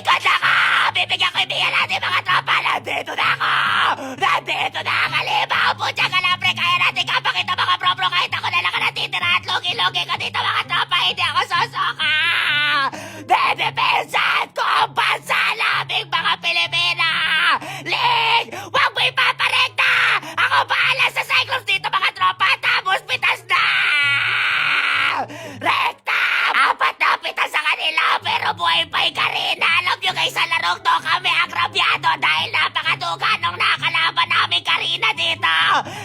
Likod ako! Bibigyan ko yung biya natin mga tropa! Nandito na ako! Nandito na! Kalimaw po dyan ka lang, pre! Kaya natin kapakita mga bro-bro kahit ako na lang natitira at logi-logi ko dito mga tropa! Hindi ako susuka! Dedepensan ko ang bansa naming mga Pilipina! Ling! Huwag mo ipaparekta! Ako bahala sa Cyclops dito mga tropa! Tapos pitas na! Rekta! Apat na pitas sa kanila pero buhay pa'y Karina! Alam nyo guys, sa larong to kami agrabyado dahil napakaduga nung nakalaban namin Karina dito!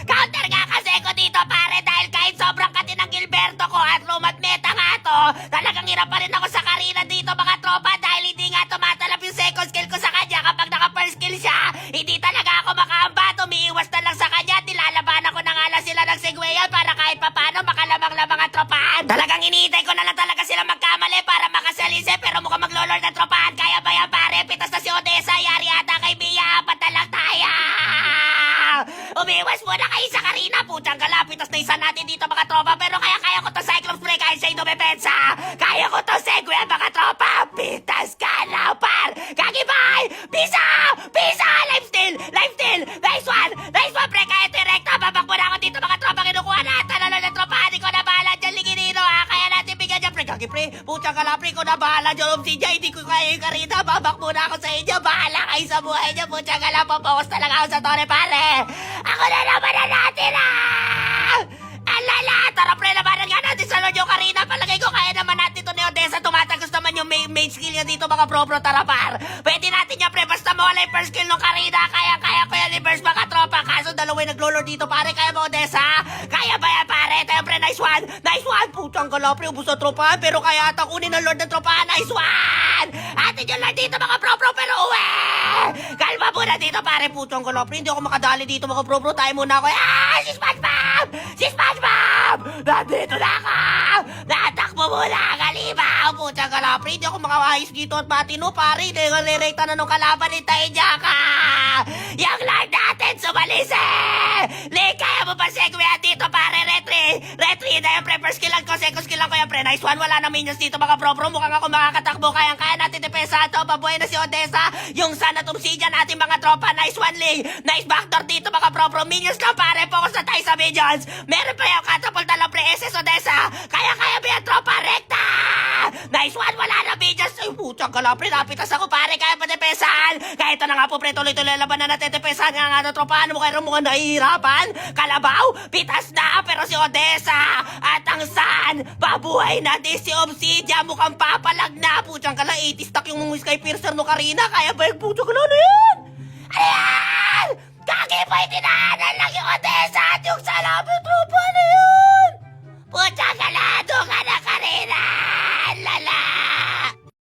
Counter nga kasi ko dito pare dahil kahit sobrang katin ng Gilberto ko at lumat meta nga to, talagang hirap pa rin ako sa Karina dito mga tropa dahil hindi nga tumatalab yung second skill ko sa kanya kapag naka-first skill siya. Hindi talaga ako makaambat, umiiwas na lang sa kanya, nilalabanan ko na nga lang sila ng Segwayan para kahit papano makalamang-lamang mga tropahan. Talagang iniintay ko na lang talaga sila magkamali para makasalise pero mukhang maglolord na tropahan. Kaya ba yan pare? Pitas na si Odessa, yari ata kay Mia, apat na lang tayo! Umiwas muna kayo sa Karina, putang galapitas na isa natin dito mga tropa pero kaya ko to Cyclops pre kahit siya'y dumepensa. Kaya ko to Segway mga tropa, pitas ka na par! Kagibay! Pisa! Pisa! Lifesteal! Lifesteal! Nice one pre kahit direkta, babak muna ako dito mga tropa, kinukuha natin ano na tropa, hindi ko na bahala dyan ligirino ha, kaya natin bigyan dyan pre. Kagi pre, putang galapre ko na bahala dyan Obsidian, hindi ko kaya yung Karina, babak muna ako sa inyo, bahala kayo sa buhay niya, putang galap, papawas talaga ako sa tore pare. Ako na naman na natin ah! Alala! Tara pre, labanan nga natin sa Lord yung Karina. Palagay ko kaya naman natin ito ni Odessa. Tumatagos naman yung main skill niya dito mga bro-bro. Tara par! Pwede natin yan pre, basta mawala yung first skill ng Karina. Kaya ko yan reverse mga tropa. Kaso dalawa yung naglo-lord dito pare. Kaya mo Odessa? Kaya ba yan pare? Tayo pre, nice one! Nice one! Putang gala pre, ubus na tropahan. Pero kaya ata kunin ng Lord ng tropahan. Nice one! Atin yung Lord dito mga bro-bro pero uwi! Kalma muna dito pare, putang gala pre. Hindi ako makadali dito mga bro-bro. Tayo muna ako. Ah! Si SpongeBob! Si SpongeBob! Nandito na ako! Natakbo muna, kalimaw! Putang gala pre, hindi ako makakahis dito at matino pare. Hindi nga lireta na nung kalaban ni Tainjaka! Yung Lord natin sumalis eh! Ling, kaya mo ba segwayan dito pare? Retry na yung pre, first skill lang ko, second skill lang ko yung pre. Nice one, wala na minions dito mga bro-bro. Mukhang ako makakatakbo, kaya natin depensa to. Babuhay na si Odessa, yung Sun at Obsidian natin mga tropa. Nice one, Ling. Nice backdoor dito mga bro-bro. Minions lang pare, focus na tayo sa minions. Meron pa yung catapult na lang pre, SS Odessa. Kaya ba yung tropa? Rekta! Nice one, wala na minions. Ay putang gala pre, napitas ako pare, kaya pa depensahan. Kaya ito na nga po pre, tuloy-tuloy laban na natin depensahan nga na tropa. Ano mo kayo mukhang nahihirapan? Kalabaw, pitas na pero si Odessa at ang Sun, babuhay na din si Obsidian. Mukhang papalag na. Putang gala, 80 stack yung Sky Piercer no Karina. Kaya ba yung putang gala na yan? Ayan! Kaki, pwede na!